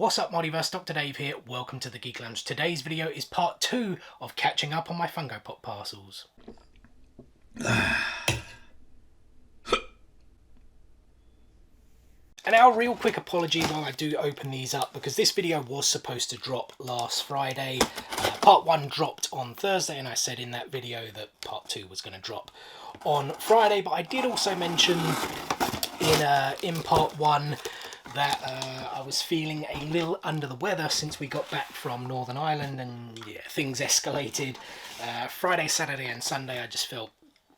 What's up, Multiverse? Dr. Dave here. Welcome to the Geek Lounge. Today's video is part 2 of catching up on my Funko Pop parcels. And now a real quick apology while I do open these up, because this video was supposed to drop last Friday. Part 1 dropped on Thursday, and I said in that video that part 2 was going to drop on Friday, but I did also mention in part 1 that I was feeling a little under the weather since we got back from Northern Ireland, and yeah, things escalated. Friday, Saturday and Sunday I just felt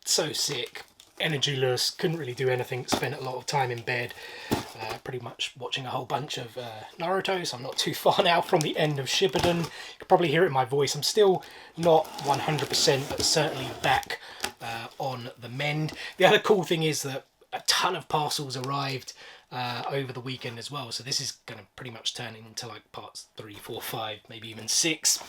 so sick, energyless, couldn't really do anything, spent a lot of time in bed, pretty much watching a whole bunch of Naruto, so I'm not too far now from the end of Shippuden. You can probably hear it in my voice. I'm still not 100%, but certainly back on the mend. The other cool thing is that a ton of parcels arrived over the weekend as well, so this is going to pretty much turn into like parts 3, 4, 5, maybe even 6.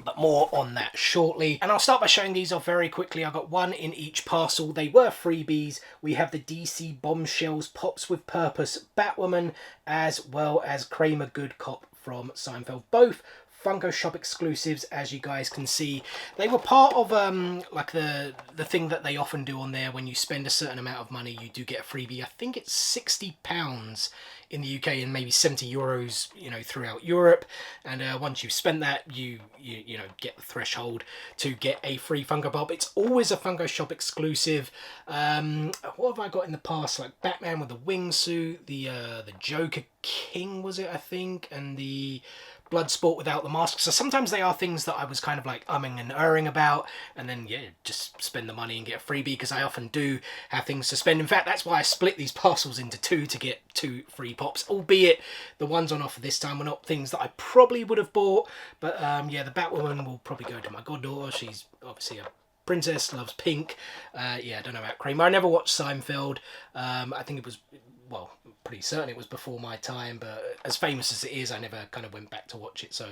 But more on that shortly. And I'll start by showing these off very quickly. I got one in each parcel. They were freebies. We have the DC Bombshells Pops with Purpose Batwoman, as well as Kramer Good Cop from Seinfeld. Both Funko Shop exclusives, as you guys can see. They were part of like the thing that they often do on there. When you spend a certain amount of money, you do get a freebie. I think it's £60 in the UK and maybe €70, you know, throughout Europe. And once you've spent that, you know, get the threshold to get a free Funko Pop. It's always a Funko Shop exclusive. What have I got in the past? Like Batman with the wingsuit, the Joker King, was it, I think, and the Bloodsport without the mask. So sometimes they are things that I was kind of like umming and erring about, and then yeah, just spend the money and get a freebie, because I often do have things to spend. In fact, that's why I split these parcels into 2 to get 2 free pops, albeit the ones on offer this time were not things that I probably would have bought. But yeah, the Batwoman will probably go to my goddaughter. She's obviously a princess, loves pink. Yeah, I don't know about Kramer. I never watched Seinfeld. I think it was, well, pretty certain it was before my time, but as famous as it is, I never kind of went back to watch it, so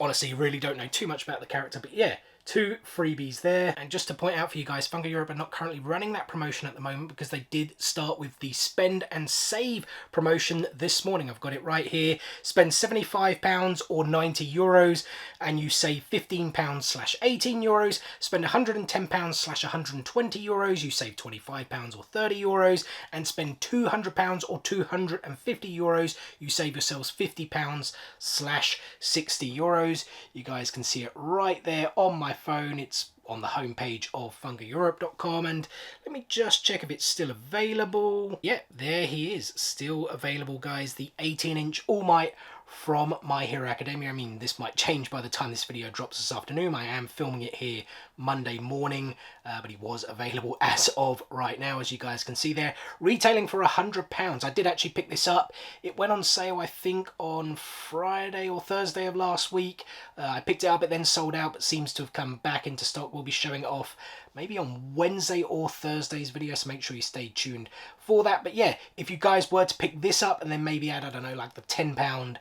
honestly really don't know too much about the character. But yeah, 2 freebies there. And just to point out for you guys, Funko Europe are not currently running that promotion at the moment, because they did start with the spend and save promotion this morning. I've got it right here. Spend £75 or €90 and you save £15/€18. Spend £110/€120, you save £25 or €30. And spend £200 or €250, you save yourselves £50/€60. You guys can see it right there on my phone. It's on the homepage of funkoeurope.com, and let me just check if it's still available. Yeah, there he is, still available, guys. The 18-inch All Might from My Hero Academia. I mean, this might change by the time this video drops this afternoon. I am filming it here Monday morning, but he was available as of right now, as you guys can see there. Retailing for £100. I did actually pick this up. It went on sale, I think, on Friday or Thursday of last week. I picked it up, it then sold out, but seems to have come back into stock. We'll be showing it off maybe on Wednesday or Thursday's video, so make sure you stay tuned for that. But yeah, if you guys were to pick this up and then maybe add, I don't know, like the £10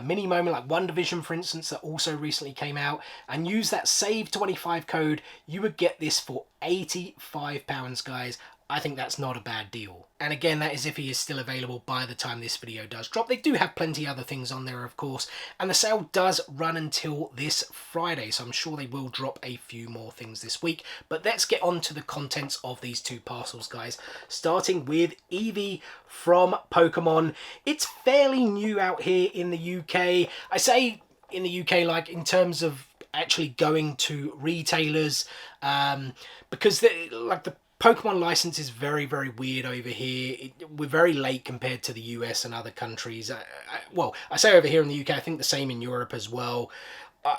mini moment, like One Division, for instance, that also recently came out, and use that SAVE25 code, you would get this for £85, guys. I think that's not a bad deal. And again, that is if he is still available by the time this video does drop. They do have plenty other things on there, of course, and the sale does run until this Friday, so I'm sure they will drop a few more things this week. But let's get on to the contents of these 2 parcels, guys, starting with Eevee from Pokemon. It's fairly new out here in the UK. I say in the UK, like in terms of actually going to retailers, because like the Pokemon license is very, very weird over here. We're very late compared to the US and other countries. Well, I say over here in the UK, I think the same in Europe as well.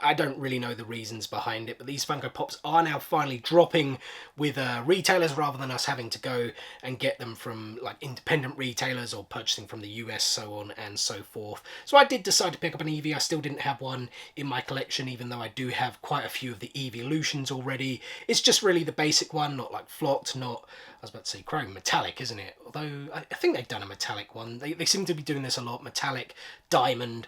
I don't really know the reasons behind it, but these Funko Pops are now finally dropping with retailers, rather than us having to go and get them from like independent retailers or purchasing from the US, so on and so forth. So I did decide to pick up an Eevee. I still didn't have one in my collection, even though I do have quite a few of the Eeveelutions already. It's just really the basic one, not like flocked, not, I was about to say chrome, metallic, isn't it? Although I think they've done a metallic one. They seem to be doing this a lot. Metallic, diamond,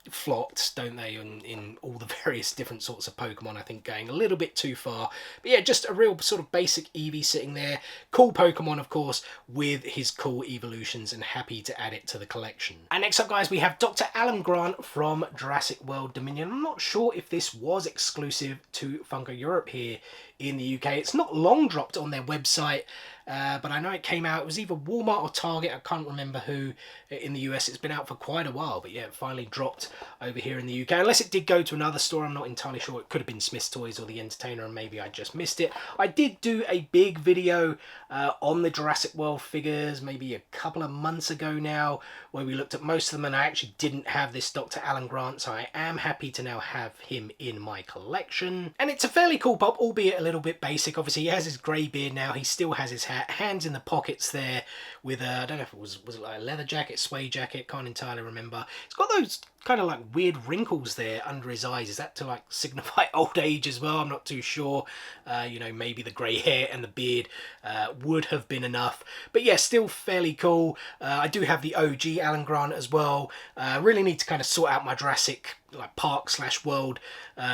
flocked, don't they, in all the various different sorts of Pokemon. I think going a little bit too far. But yeah, just a real sort of basic Eevee sitting there. Cool Pokemon, of course, with his cool evolutions, and happy to add it to the collection. And next up, guys, we have Dr. Alan Grant from Jurassic World Dominion. I'm not sure if this was exclusive to Funko Europe here in the UK. It's not long dropped on their website, but I know it came out. It was either Walmart or Target. I can't remember who in the US. It's been out for quite a while, but yeah, it finally dropped over here in the UK. Unless it did go to another store, I'm not entirely sure. It could have been Smith's Toys or The Entertainer, and maybe I just missed it. I did do a big video on the Jurassic World figures maybe a couple of months ago now, where we looked at most of them, and I actually didn't have this Dr. Alan Grant, so I am happy to now have him in my collection. And it's a fairly cool pop, albeit a little bit basic. Obviously, he has his grey beard now. He still has his hat, hands in the pockets there, with I don't know if it was it like a leather jacket, suede jacket, can't entirely remember. It's got those kind of like weird wrinkles there under his eyes. Is that to like signify old age as well? I'm not too sure. You know, maybe the grey hair and the beard would have been enough. But yeah, still fairly cool. I do have the OG Alan Grant as well. Really need to kind of sort out my Jurassic like park/world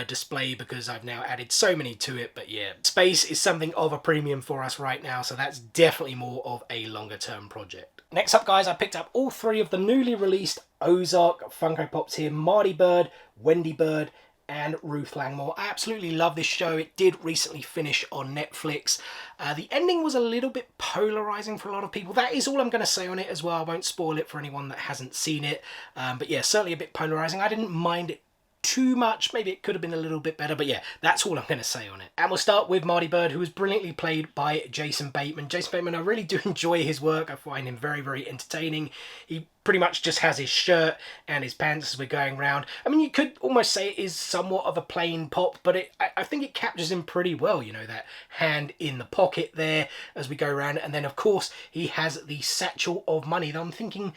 display, because I've now added so many to it. But yeah, space is something of a premium for us right now, so that's definitely more of a longer term project. Next up, guys, I picked up all three of the newly released Ozark Funko Pops here. Marty Bird, Wendy Bird, and Ruth Langmore. I absolutely love this show. It did recently finish on Netflix. The ending was a little bit polarizing for a lot of people. That is all I'm going to say on it as well. I won't spoil it for anyone that hasn't seen it. But yeah, certainly a bit polarizing. I didn't mind it too much. Maybe it could have been a little bit better, but yeah, that's all I'm going to say on it. And we'll start with Marty Bird, who was brilliantly played by Jason Bateman. Jason Bateman, I really do enjoy his work. I find him very, very entertaining. He pretty much just has his shirt and his pants as we're going around. I mean, you could almost say it is somewhat of a plain pop, but I think it captures him pretty well, you know, that hand in the pocket there as we go around. And then, of course, he has the satchel of money. Though I'm thinking,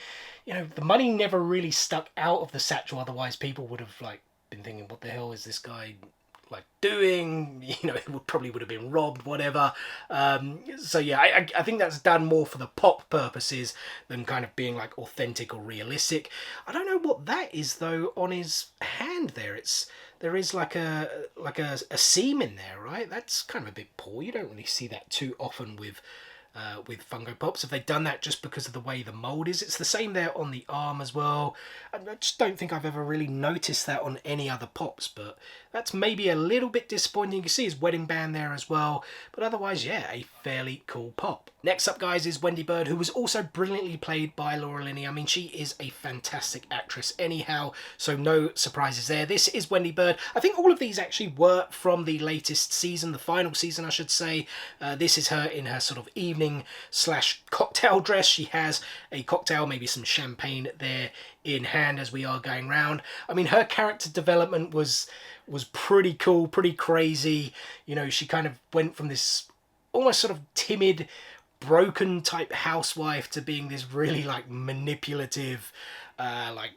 you know, the money never really stuck out of the satchel, otherwise people would have, like, been thinking, what the hell is this guy like doing? You know, it probably would have been robbed, whatever. So yeah, I think that's done more for the pop purposes than kind of being like authentic or realistic. I don't know what that is though on his hand there. There is like a seam in there, right? That's kind of a bit poor. You don't really see that too often with Funko Pops. Have they done that just because of the way the mould is? It's the same there on the arm as well. I just don't think I've ever really noticed that on any other Pops, but that's maybe a little bit disappointing. You can see his wedding band there as well, but otherwise, yeah, a fairly cool pop. Next up, guys, is Wendy Bird, who was also brilliantly played by Laura Linney. I mean, she is a fantastic actress anyhow, so no surprises there. This is Wendy Bird. I think all of these actually were from the latest season, the final season, I should say. This is her in her sort of evening/cocktail dress. She has a cocktail, maybe some champagne there in hand as we are going round. I mean, her character development was pretty cool, pretty crazy. You know, she kind of went from this almost sort of timid, broken type housewife to being this really like manipulative, like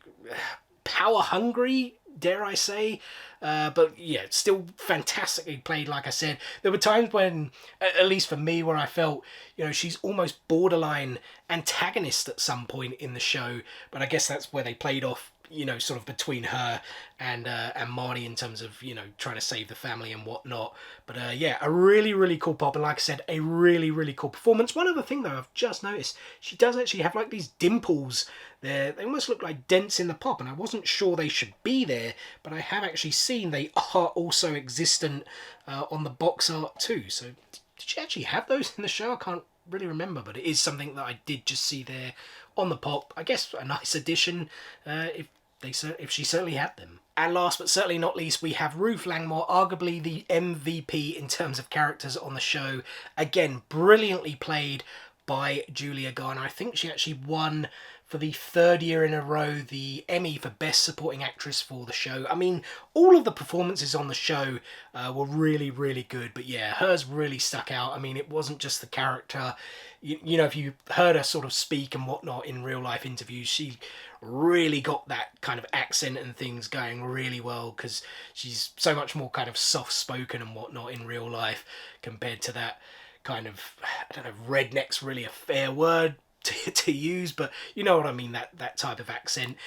power hungry, dare I say. But yeah, still fantastically played, like I said. There were times when, at least for me, where I felt, you know, she's almost borderline antagonist at some point in the show. But I guess that's where they played off, you know, sort of between her and Marty in terms of, you know, trying to save the family and whatnot. But yeah, a really, really cool pop. And like I said, a really, really cool performance. One other thing, though, I've just noticed, she does actually have like these dimples there. They almost look like dents in the pop, and I wasn't sure they should be there, but I have actually seen they are also existent on the box art too. So did she actually have those in the show? I can't really remember, but it is something that I did just see there on the pop. I guess a nice addition if she certainly had them. And last but certainly not least, we have Ruth Langmore, arguably the MVP in terms of characters on the show. Again, brilliantly played by Julia Garner. I think she actually won for the third year in a row the Emmy for Best Supporting Actress for the show. I mean, all of the performances on the show were really, really good, but yeah, hers really stuck out. I mean, it wasn't just the character. You know, if you heard her sort of speak and whatnot in real life interviews, she really got that kind of accent and things going really well, because she's so much more kind of soft-spoken and whatnot in real life compared to that kind of, I don't know, redneck's really a fair word to use, but you know what I mean, that type of accent.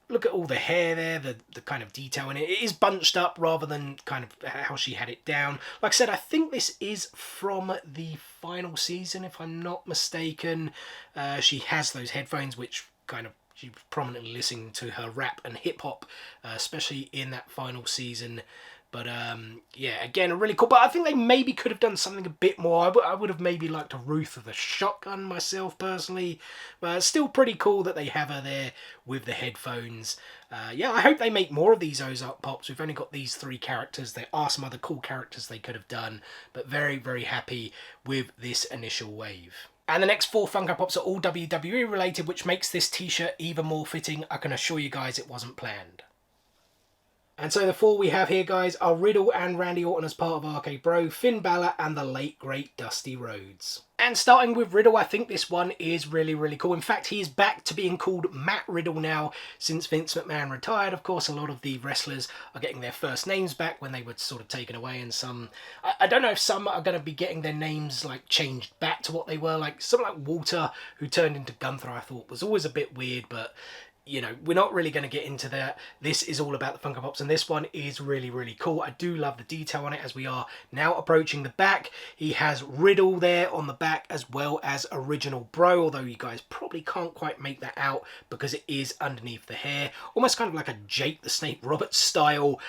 Look at all the hair there, the kind of detail in it. It is bunched up rather than kind of how she had it down. Like I said, I think this is from the final season, if I'm not mistaken. She has those headphones, which kind of, she was prominently listening to her rap and hip hop, especially in that final season. But yeah, again, really cool. But I think they maybe could have done something a bit more. I would have maybe liked a Ruth with a shotgun myself, personally. But still pretty cool that they have her there with the headphones. Yeah, I hope they make more of these Ozark Pops. We've only got these 3 characters. There are some other cool characters they could have done. But very, very happy with this initial wave. And the next 4 Funko Pops are all WWE related, which makes this t-shirt even more fitting. I can assure you guys it wasn't planned. And so the 4 we have here, guys, are Riddle and Randy Orton as part of RK Bro, Finn Balor, and the late, great Dusty Rhodes. And starting with Riddle, I think this one is really, really cool. In fact, he is back to being called Matt Riddle now since Vince McMahon retired. Of course, a lot of the wrestlers are getting their first names back when they were sort of taken away, and some, I don't know if some are going to be getting their names like changed back to what they were. Like someone like Walter, who turned into Gunther, I thought was always a bit weird, but you know, we're not really going to get into that. This is all about the Funko Pops, and this one is really, really cool. I do love the detail on it as we are now approaching the back. He has Riddle there on the back as well as Original Bro, although you guys probably can't quite make that out because it is underneath the hair. Almost kind of like a Jake the Snake Roberts style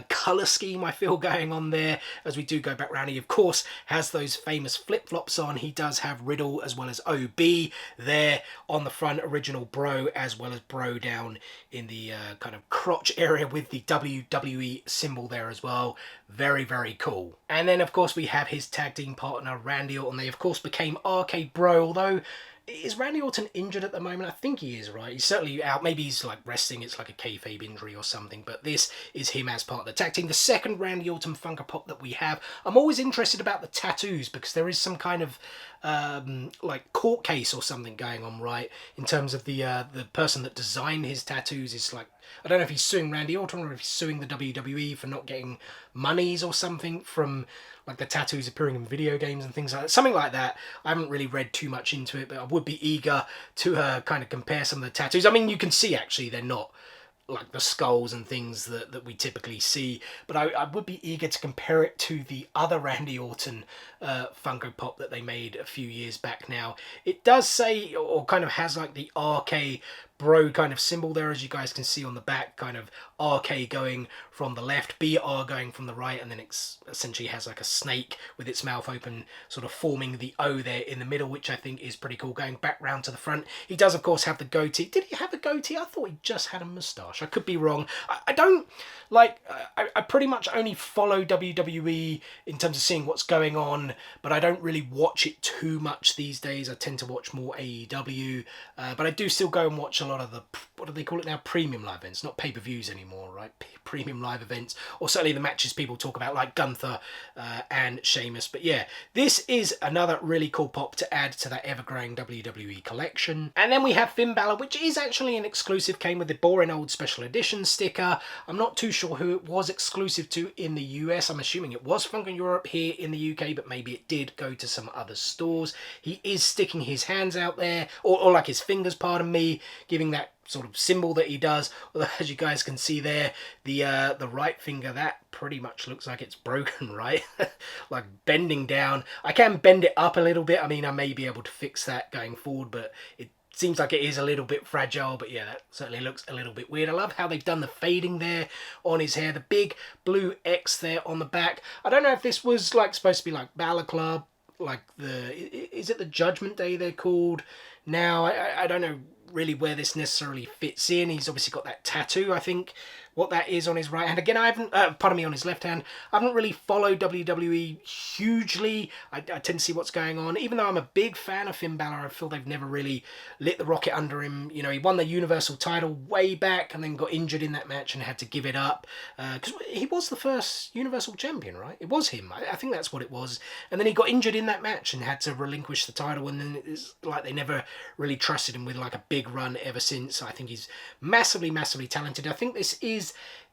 colour scheme, I feel, going on there. As we do go back round, he of course has those famous flip-flops on. He does have Riddle as well as OB there on the front, Original Bro as well as Bro down in the kind of crotch area with the WWE symbol there as well. Very, very cool. And then of course we have his tag team partner Randy Orton. They of course became RK Bro, although is Randy Orton injured at the moment? I think he is, right? He's certainly out. Maybe he's like resting. It's like a kayfabe injury or something. But this is him as part of the tag team. The second Randy Orton Funko Pop that we have. I'm always interested about the tattoos because there is some kind of like court case or something going on, right? In terms of the person that designed his tattoos is like, I don't know if he's suing Randy Orton or if he's suing the WWE for not getting monies or something from like the tattoos appearing in video games and things like that. Something like that. I haven't really read too much into it, but I would be eager to kind of compare some of the tattoos. I mean, you can see actually they're not like the skulls and things that we typically see, but I would be eager to compare it to the other Randy Orton Funko Pop that they made a few years back now. It does say, or kind of has like the RK Bro kind of symbol there, as you guys can see on the back, kind of RK going from the left, BR going from the right, and then it essentially has like a snake with its mouth open, sort of forming the O there in the middle, which I think is pretty cool. Going back round to the front, he does of course have the goatee. Did he have a goatee? I thought he just had a moustache. I could be wrong. I don't like, I pretty much only follow WWE in terms of seeing what's going on, but I don't really watch it too much these days. I tend to watch more AEW, but I do still go and watch a lot of the, what do they call it now, premium live events, not pay-per-views anymore, right? Premium live events, or certainly the matches people talk about, like Gunther and Sheamus. But yeah, this is another really cool pop to add to that ever-growing WWE collection. And then we have Finn Balor, which is actually an exclusive, came with the boring old special edition sticker. I'm not too sure who it was exclusive to in the US. I'm assuming it was Funko Europe here in the UK, but maybe it did go to some other stores. He is sticking his hands out there, or like his fingers, pardon me, giving that sort of symbol that he does. Although as you guys can see there, the right finger, that pretty much looks like it's broken, right? Like bending down. I can bend it up a little bit. I mean, I may be able to fix that going forward, but it seems like it is a little bit fragile. But yeah, that certainly looks a little bit weird. I love how they've done the fading there on his hair, the big blue X there on the back. I don't know if this was like supposed to be like Balor Club, like is it the Judgment Day they're called now? I don't know really where this necessarily fits in. He's obviously got that tattoo, I think, what that is on his right hand. Again, I haven't, pardon me, on his left hand. I haven't really followed WWE hugely. I tend to see what's going on. Even though I'm a big fan of Finn Balor, I feel they've never really lit the rocket under him. You know, he won the Universal title way back and then got injured in that match and had to give it up. Because he was the first Universal Champion, right? It was him. I think that's what it was. And then he got injured in that match and had to relinquish the title. And then it's like they never really trusted him with like a big run ever since. I think he's massively, massively talented. I think this is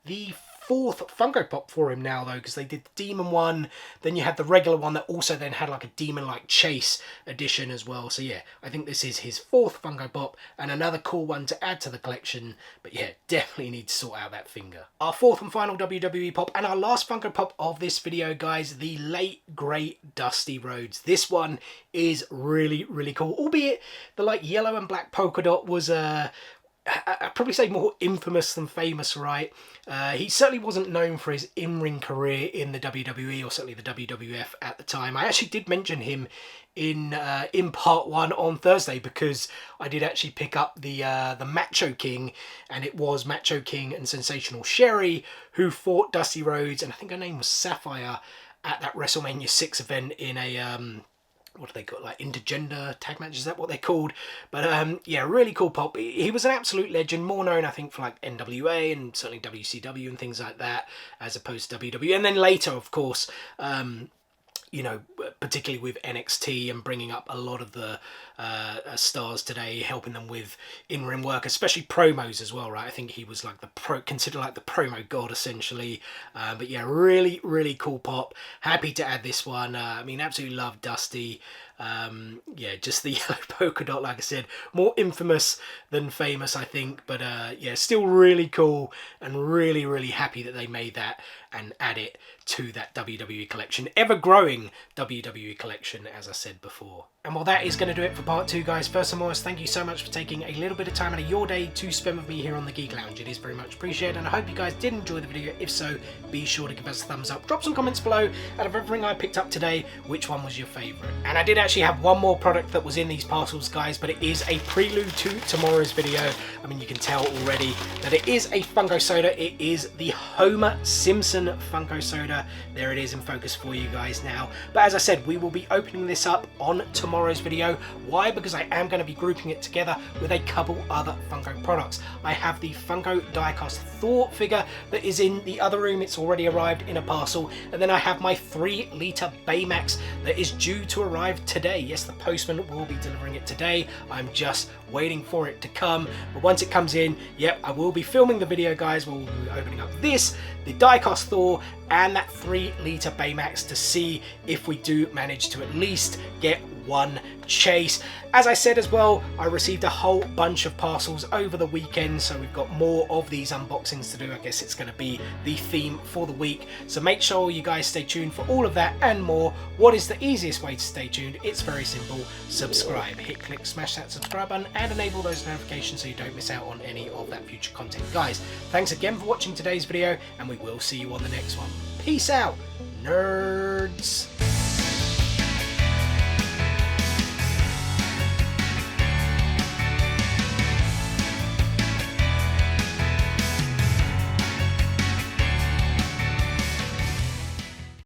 the 4th Funko Pop for him now, though, because they did the Demon one, then you had the regular one that also then had like a Demon-like Chase edition as well. So yeah, I think this is his 4th Funko Pop, and another cool one to add to the collection. But yeah, definitely need to sort out that finger. Our 4th and final WWE Pop, and our last Funko Pop of this video, guys, the late great Dusty Rhodes. This one is really, really cool, albeit the like yellow and black polka dot was I'd probably say more infamous than famous, right? He certainly wasn't known for his in-ring career in the WWE, or certainly the WWF at the time. I actually did mention him in part 1 on Thursday, because I did actually pick up the Macho King, and it was Macho King and Sensational Sherry who fought Dusty Rhodes, and I think her name was Sapphire, at that WrestleMania 6 event in a what do they call, like intergender tag match, is that what they're called? But yeah, really cool pop. He was an absolute legend, more known I think for like NWA and certainly WCW and things like that, as opposed to WWE. And then later, of course, you know, particularly with NXT and bringing up a lot of the stars today, helping them with in-ring work, especially promos as well, right? I think he was like considered like the promo god, essentially. But yeah, really, really cool pop. Happy to add this one. I mean, absolutely love Dusty. Yeah, just the yellow polka dot, like I said, more infamous than famous, I think. But yeah, still really cool, and really, really happy that they made that and add it to that WWE collection, ever-growing WWE collection, as I said before. And well, that is going to do it for part 2, guys. First and foremost, thank you so much for taking a little bit of time out of your day to spend with me here on the Geek Lounge. It is very much appreciated, and I hope you guys did enjoy the video. If so, be sure to give us a thumbs up. Drop some comments below. Out of everything I picked up today, which one was your favourite? And I did actually have one more product that was in these parcels, guys, but it is a prelude to tomorrow's video. I mean, you can tell already that it is a Funko Soda. It is the Homer Simpson Funko Soda. There it is in focus for you guys now. But as I said, we will be opening this up on tomorrow's video. Why? Because I am going to be grouping it together with a couple other Funko products. I have the Funko diecast Thor figure that is in the other room. It's already arrived in a parcel. And then I have my 3-litre Baymax that is due to arrive today. Yes, the postman will be delivering it today. I'm just waiting for it to come. But once it comes in, yep, I will be filming the video, guys. We'll be opening up this, the diecast Thor, and that 3-litre Baymax to see if we do manage to at least get one chase. As I said as well, I received a whole bunch of parcels over the weekend, so we've got more of these unboxings to do. I guess it's going to be the theme for the week, so make sure you guys stay tuned for all of that and more. What is the easiest way to stay tuned? It's very simple. Subscribe. Hit, click, smash that subscribe button and enable those notifications so you don't miss out on any of that future content. Guys, thanks again for watching today's video, and we will see you on the next one. Peace out, nerds.